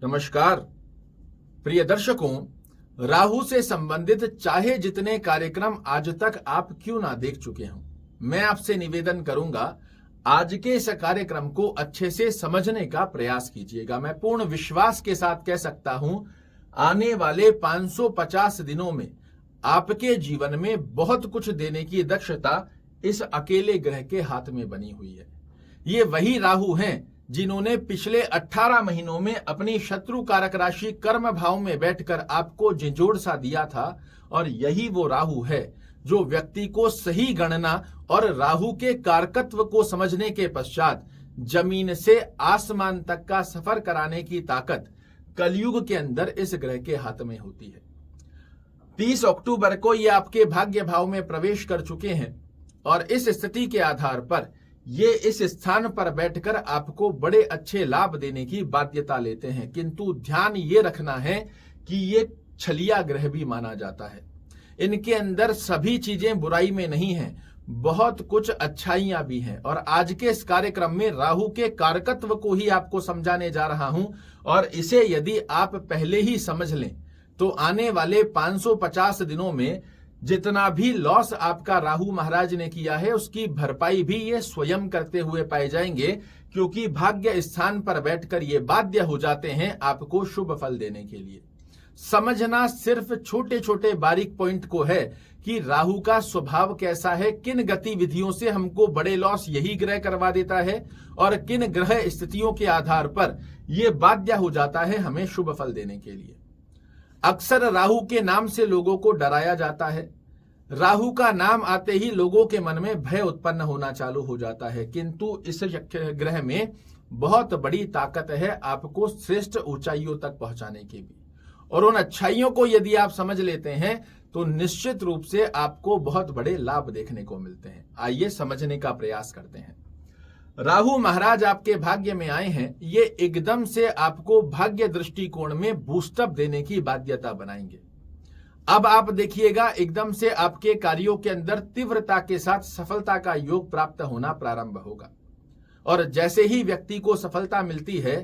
नमस्कार प्रिय दर्शकों, राहु से संबंधित चाहे जितने कार्यक्रम आज तक आप क्यों ना देख चुके हों, मैं आपसे निवेदन करूंगा आज के इस कार्यक्रम को अच्छे से समझने का प्रयास कीजिएगा। मैं पूर्ण विश्वास के साथ कह सकता हूं, आने वाले 550 दिनों में आपके जीवन में बहुत कुछ देने की दक्षता इस अकेले ग्रह के हाथ में बनी हुई है। ये वही राहु हैं जिन्होंने पिछले 18 महीनों में अपनी शत्रु कारक राशि कर्म भाव में बैठकर आपको झिंझोड़ सा दिया था, और यही वो राहु है जो व्यक्ति को सही गणना और राहु के कारकत्व को समझने के पश्चात जमीन से आसमान तक का सफर कराने की ताकत कलयुग के अंदर इस ग्रह के हाथ में होती है। 30 अक्टूबर को ये आपके भाग्य भाव में प्रवेश कर चुके हैं और इस स्थिति के आधार पर ये इस स्थान पर बैठकर आपको बड़े अच्छे लाभ देने की बाध्यता लेते हैं, किंतु ध्यान ये रखना है कि ये छलिया ग्रह भी माना जाता है। इनके अंदर सभी चीजें बुराई में नहीं हैं, बहुत कुछ अच्छाइयां भी हैं। और आज के इस कार्यक्रम में राहु के कारकत्व को ही आपको समझाने जा रहा हूं, और इसे यदि आप पहले ही समझ लें तो आने वाले 550 दिनों में जितना भी लॉस आपका राहु महाराज ने किया है उसकी भरपाई भी ये स्वयं करते हुए पाए जाएंगे, क्योंकि भाग्य स्थान पर बैठकर ये बाध्य हो जाते हैं आपको शुभ फल देने के लिए। समझना सिर्फ छोटे छोटे बारीक पॉइंट को है कि राहु का स्वभाव कैसा है, किन गतिविधियों से हमको बड़े लॉस यही ग्रह करवा देता है, और किन ग्रह स्थितियों के आधार पर यह बाध्य हो जाता है हमें शुभ फल देने के लिए। अक्सर राहु के नाम से लोगों को डराया जाता है। राहु का नाम आते ही लोगों के मन में भय उत्पन्न होना चालू हो जाता है, किंतु इस ग्रह में बहुत बड़ी ताकत है आपको श्रेष्ठ ऊंचाइयों तक पहुंचाने की भी। और उन अच्छाइयों को यदि आप समझ लेते हैं तो निश्चित रूप से आपको बहुत बड़े लाभ देखने को मिलते हैं। आइए समझने का प्रयास करते हैं। राहु महाराज आपके भाग्य में आए हैं, ये एकदम से आपको भाग्य दृष्टिकोण में बूस्टअप देने की बाध्यता बनाएंगे। अब आप देखिएगा, एकदम से आपके कार्यों के अंदर तीव्रता के साथ सफलता का योग प्राप्त होना प्रारंभ होगा। और जैसे ही व्यक्ति को सफलता मिलती है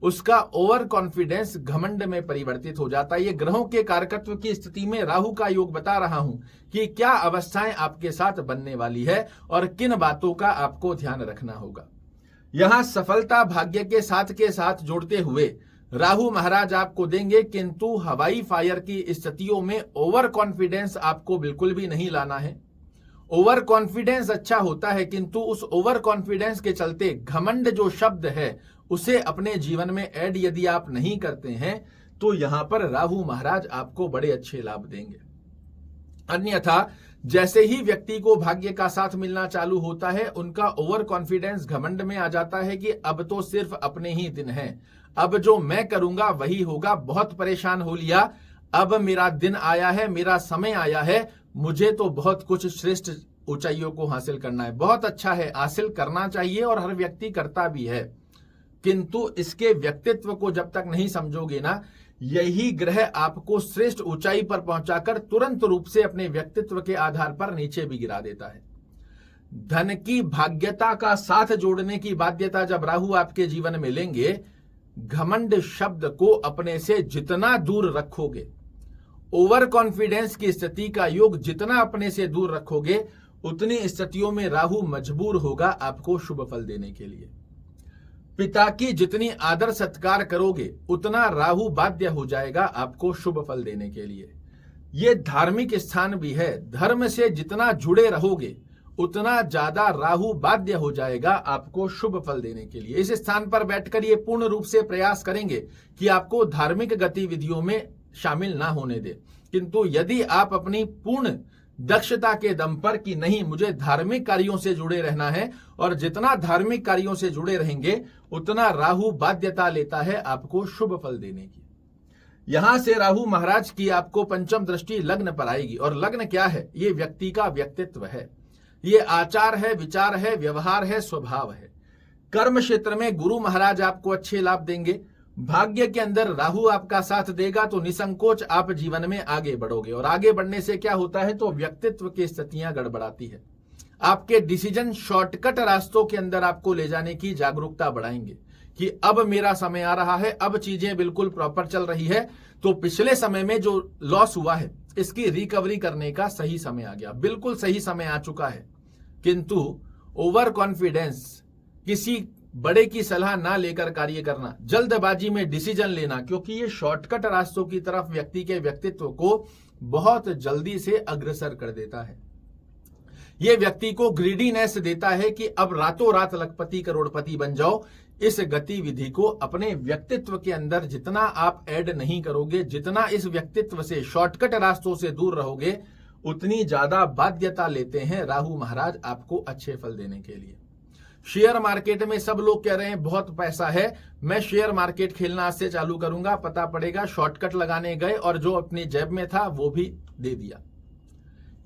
उसका ओवर कॉन्फिडेंस घमंड में परिवर्तित हो जाता है। ये ग्रहों के कारकत्व की स्थिति में राहु का योग बता रहा हूं कि क्या अवस्थाएं आपके साथ बनने वाली है और किन बातों का आपको ध्यान रखना होगा। यहां सफलता भाग्य के साथ जोड़ते हुए राहु महाराज आपको देंगे, किंतु हवाई फायर की स्थितियों में ओवर कॉन्फिडेंस आपको बिल्कुल भी नहीं लाना है। ओवर कॉन्फिडेंस अच्छा होता है, किंतु उस ओवर कॉन्फिडेंस के चलते घमंड जो शब्द है उसे अपने जीवन में ऐड यदि आप नहीं करते हैं तो यहां पर राहु महाराज आपको बड़े अच्छे लाभ देंगे। अन्यथा जैसे ही व्यक्ति को भाग्य का साथ मिलना चालू होता है उनका ओवर कॉन्फिडेंस घमंड में आ जाता है कि अब तो सिर्फ अपने ही दिन है, अब जो मैं करूंगा वही होगा, बहुत परेशान हो लिया, अब मेरा दिन आया है, मेरा समय आया है, मुझे तो बहुत कुछ श्रेष्ठ ऊंचाइयों को हासिल करना है। बहुत अच्छा है, हासिल करना चाहिए और हर व्यक्ति करता भी है, किंतु इसके व्यक्तित्व को जब तक नहीं समझोगे ना, यही ग्रह आपको श्रेष्ठ ऊंचाई पर पहुंचाकर तुरंत रूप से अपने व्यक्तित्व के आधार पर नीचे भी गिरा देता है। धन की भाग्यता का साथ जोड़ने की बाध्यता जब राहु आपके जीवन में लेंगे, घमंड शब्द को अपने से जितना दूर रखोगे, ओवर कॉन्फिडेंस की स्थिति का योग जितना अपने से दूर रखोगे, उतनी स्थितियों में राहु मजबूर होगा आपको शुभ फल देने के लिए। पिता की जितनी आदर सत्कार करोगे उतना राहु बाध्य हो जाएगा आपको शुभ फल देने के लिए। ये धार्मिक स्थान भी है, धर्म से जितना जुड़े रहोगे उतना ज्यादा राहु बाध्य हो जाएगा आपको शुभ फल देने के लिए। इस स्थान पर बैठकर ये पूर्ण रूप से प्रयास करेंगे कि आपको धार्मिक गतिविधियों में शामिल ना होने दे, किंतु यदि आप अपनी पूर्ण दक्षता के दम पर कि नहीं मुझे धार्मिक कार्यों से जुड़े रहना है, और जितना धार्मिक कार्यों से जुड़े रहेंगे उतना राहु बाध्यता लेता है आपको शुभ फल देने की। यहां से राहु महाराज की आपको पंचम दृष्टि लग्न पर आएगी, और लग्न क्या है? ये व्यक्ति का व्यक्तित्व है, ये आचार है, विचार है, व्यवहार है, स्वभाव है। कर्म क्षेत्र में गुरु महाराज आपको अच्छे लाभ देंगे। भाग्य के अंदर राहु आपका साथ देगा तो निसंकोच आप जीवन में आगे बढ़ोगे, और आगे बढ़ने से क्या होता है तो व्यक्तित्व की स्थितियां गड़बड़ाती है। आपके डिसीजन शॉर्टकट रास्तों के अंदर आपको ले जाने की जागरूकता बढ़ाएंगे कि अब मेरा समय आ रहा है, अब चीजें बिल्कुल प्रॉपर चल रही है, तो पिछले समय में जो लॉस हुआ है इसकी रिकवरी करने का सही समय आ गया, बिल्कुल सही समय आ चुका है। किंतु ओवर कॉन्फिडेंस, किसी बड़े की सलाह ना लेकर कार्य करना, जल्दबाजी में डिसीजन लेना, क्योंकि ये शॉर्टकट रास्तों की तरफ व्यक्ति के व्यक्तित्व को बहुत जल्दी से अग्रसर कर देता है। ये व्यक्ति को ग्रीडीनेस देता है कि अब रातों रात लखपति करोड़पति बन जाओ। इस गतिविधि को अपने व्यक्तित्व के अंदर जितना आप ऐड नहीं करोगे, जितना इस व्यक्तित्व से, शॉर्टकट रास्तों से दूर रहोगे, उतनी ज्यादा बाध्यता लेते हैं राहु महाराज आपको अच्छे फल देने के लिए। शेयर मार्केट में सब लोग कह रहे हैं बहुत पैसा है, मैं शेयर मार्केट खेलना आज से चालू करूंगा, पता पड़ेगा शॉर्टकट लगाने गए और जो अपनी जेब में था वो भी दे दिया।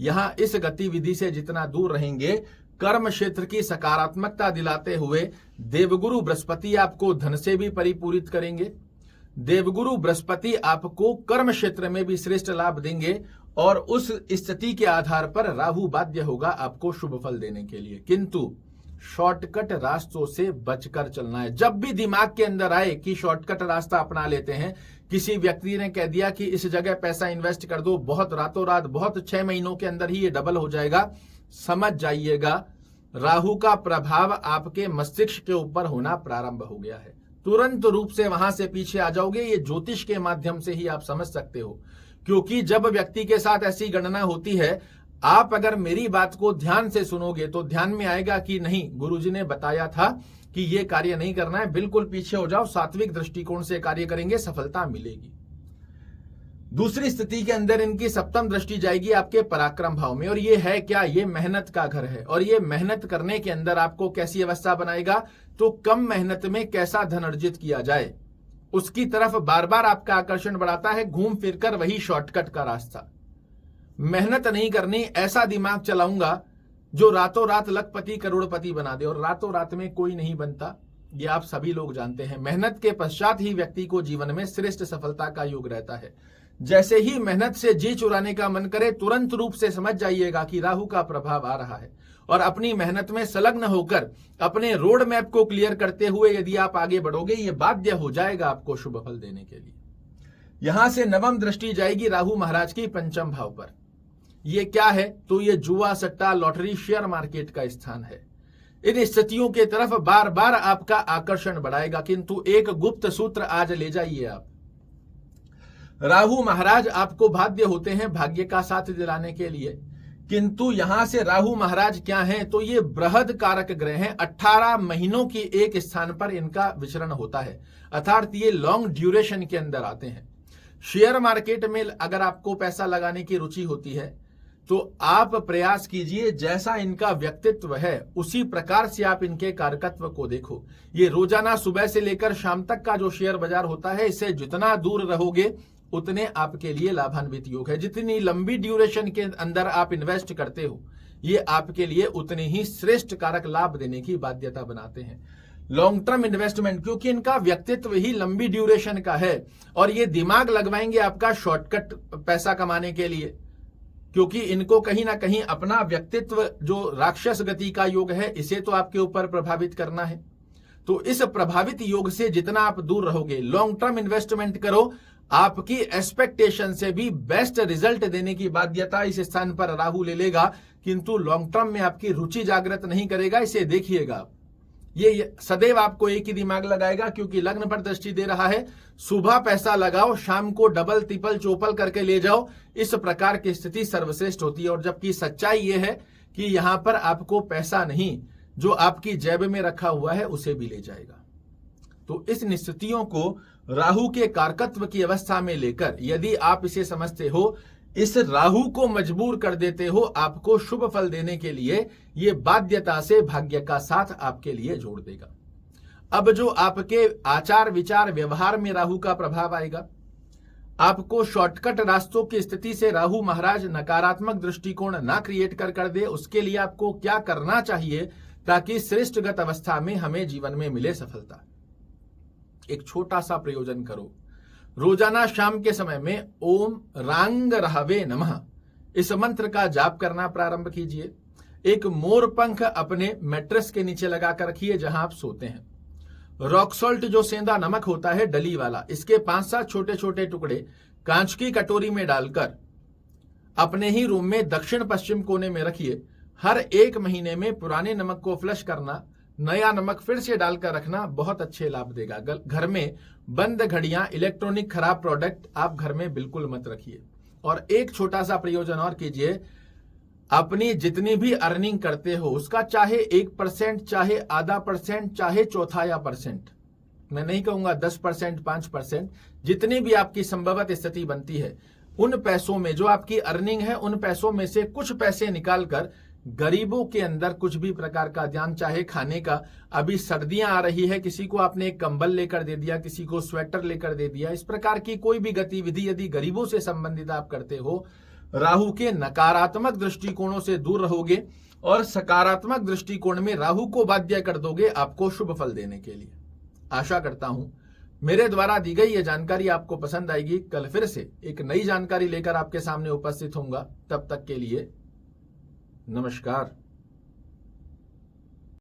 यहां इस गतिविधि से जितना दूर रहेंगे, कर्म क्षेत्र की सकारात्मकता दिलाते हुए देवगुरु बृहस्पति आपको धन से भी परिपूरित करेंगे। देवगुरु बृहस्पति आपको कर्म क्षेत्र में भी श्रेष्ठ लाभ देंगे और उस स्थिति के आधार पर राहु बाध्य होगा आपको शुभ फल देने के लिए। किंतु शॉर्टकट रास्तों से बचकर चलना है। जब भी दिमाग के अंदर आए कि शॉर्टकट रास्ता अपना लेते हैं, किसी व्यक्ति ने कह दिया कि इस जगह पैसा इन्वेस्ट कर दो, बहुत रातों रात, बहुत 6 महीनों के अंदर ही ये डबल हो जाएगा, समझ जाइएगा राहु का प्रभाव आपके मस्तिष्क के ऊपर होना प्रारंभ हो गया है। तुरंत रूप से वहां से पीछे आ जाओगे। ये ज्योतिष के माध्यम से ही आप समझ सकते हो, क्योंकि जब व्यक्ति के साथ ऐसी गणना होती है, आप अगर मेरी बात को ध्यान से सुनोगे तो ध्यान में आएगा कि नहीं, गुरुजी ने बताया था कि ये कार्य नहीं करना है, बिल्कुल पीछे हो जाओ, सात्विक दृष्टिकोण से कार्य करेंगे, सफलता मिलेगी। दूसरी स्थिति के अंदर इनकी सप्तम दृष्टि जाएगी आपके पराक्रम भाव में, और ये है क्या, ये मेहनत का घर है। और ये मेहनत करने के अंदर आपको कैसी अवस्था बनाएगा, तो कम मेहनत में कैसा धन अर्जित किया जाए उसकी तरफ बार बार आपका आकर्षण बढ़ाता है, घूम फिरकर वही शॉर्टकट का रास्ता। मेहनत नहीं करनी, ऐसा दिमाग चलाऊंगा जो रातों रात लखपति करोड़पति बना दे, और रातों रात में कोई नहीं बनता, ये आप सभी लोग जानते हैं। मेहनत के पश्चात ही व्यक्ति को जीवन में श्रेष्ठ सफलता का योग रहता है। जैसे ही मेहनत से जी चुराने का मन करे, तुरंत रूप से समझ जाइएगा कि राहु का प्रभाव आ रहा है, और अपनी मेहनत में संलग्न होकर अपने रोड मैप को क्लियर करते हुए यदि आप आगे बढ़ोगे, ये बाध्य हो जाएगा आपको शुभ फल देने के लिए। यहां से नवम दृष्टि जाएगी राहु महाराज की पंचम भाव पर। ये क्या है, तो ये जुआ, सट्टा, लॉटरी, शेयर मार्केट का स्थान है। इन स्थितियों के तरफ बार बार आपका आकर्षण बढ़ाएगा। किंतु एक गुप्त सूत्र आज ले जाइए आप, राहु महाराज आपको बाध्य होते हैं भाग्य का साथ दिलाने के लिए, किंतु यहां से राहु महाराज क्या हैं, तो ये बृहद कारक ग्रह हैं। 18 महीनों की एक स्थान पर इनका विचरण होता है, अर्थात ये लॉन्ग ड्यूरेशन के अंदर आते हैं। शेयर मार्केट में अगर आपको पैसा लगाने की रुचि होती है तो आप प्रयास कीजिए, जैसा इनका व्यक्तित्व है उसी प्रकार से आप इनके कारकत्व को देखो। ये रोजाना सुबह से लेकर शाम तक का जो शेयर बाजार होता है, इससे जितना दूर रहोगे उतने आपके लिए लाभान्वित योग है। जितनी लंबी ड्यूरेशन के अंदर आप इन्वेस्ट करते हो, ये आपके लिए उतने ही श्रेष्ठ कारक लाभ देने की बाध्यता बनाते हैं। लॉन्ग टर्म इन्वेस्टमेंट, क्योंकि इनका व्यक्तित्व ही लंबी ड्यूरेशन का है, और ये दिमाग लगवाएंगे आपका शॉर्टकट पैसा कमाने के लिए, क्योंकि इनको कहीं ना कहीं अपना व्यक्तित्व जो राक्षस गति का योग है, इसे तो आपके ऊपर प्रभावित करना है। तो इस प्रभावित योग से जितना आप दूर रहोगे, लॉन्ग टर्म इन्वेस्टमेंट करो, आपकी एक्सपेक्टेशन से भी बेस्ट रिजल्ट देने की बाध्यता इस स्थान पर राहु ले लेगा, किंतु लॉन्ग टर्म में आपकी रुचि जागृत नहीं करेगा। इसे देखिएगा, ये सदैव आपको एक ही दिमाग लगाएगा, क्योंकि लग्न पर दृष्टि दे रहा है। सुबह पैसा लगाओ, शाम को डबल ट्रिपल चौपल करके ले जाओ, इस प्रकार की स्थिति सर्वश्रेष्ठ होती है। और जबकि सच्चाई ये है कि यहां पर आपको पैसा नहीं, जो आपकी जेब में रखा हुआ है उसे भी ले जाएगा। तो इस स्थितियों को राहु के कारकत्व की अवस्था में लेकर यदि आप इसे समझते हो, इस राहु को मजबूर कर देते हो आपको शुभ फल देने के लिए, ये बाध्यता से भाग्य का साथ आपके लिए जोड़ देगा। अब जो आपके आचार विचार व्यवहार में राहु का प्रभाव आएगा, आपको शॉर्टकट रास्तों की स्थिति से राहु महाराज नकारात्मक दृष्टिकोण ना क्रिएट कर दे, उसके लिए आपको क्या करना चाहिए ताकि श्रेष्ठगत अवस्था में हमें जीवन में मिले सफलता। एक छोटा सा प्रयोजन करो, रोजाना शाम के समय में ओम रांग रहवे नमः इस मंत्र का जाप करना प्रारंभ कीजिए। एक मोर पंख अपने मैट्रेस के नीचे लगाकर रखिए जहां आप सोते हैं। रॉक सॉल्ट जो सेंधा नमक होता है डली वाला, इसके 5-7 छोटे छोटे टुकड़े कांच की कटोरी में डालकर अपने ही रूम में दक्षिण पश्चिम कोने में रखिए। हर 1 महीने में पुराने नमक को फ्लश करना, नया नमक फिर से डालकर रखना बहुत अच्छे लाभ देगा। घर में बंद घड़ियां, इलेक्ट्रॉनिक खराब प्रोडक्ट आप घर में बिल्कुल मत रखिए। और एक छोटा सा प्रयोजन और कीजिए, अपनी जितनी भी अर्निंग करते हो उसका चाहे 1%, चाहे आधा %, चाहे चौथाया %, मैं नहीं कहूंगा 10%, 5%, जितनी भी आपकी संभवत स्थिति बनती है, उन पैसों में जो आपकी अर्निंग है, उन पैसों में से कुछ पैसे निकालकर गरीबों के अंदर कुछ भी प्रकार का ध्यान, चाहे खाने का, अभी सर्दियां आ रही है, किसी को आपने एक कंबल लेकर दे दिया, किसी को स्वेटर लेकर दे दिया, इस प्रकार की कोई भी गतिविधि यदि गरीबों से संबंधित आप करते हो, राहु के नकारात्मक दृष्टिकोणों से दूर रहोगे और सकारात्मक दृष्टिकोण में राहु को बाध्य कर दोगे आपको शुभ फल देने के लिए। आशा करता हूं मेरे द्वारा दी गई यह जानकारी आपको पसंद आएगी। कल फिर से एक नई जानकारी लेकर आपके सामने उपस्थित होऊंगा। तब तक के लिए नमस्कार।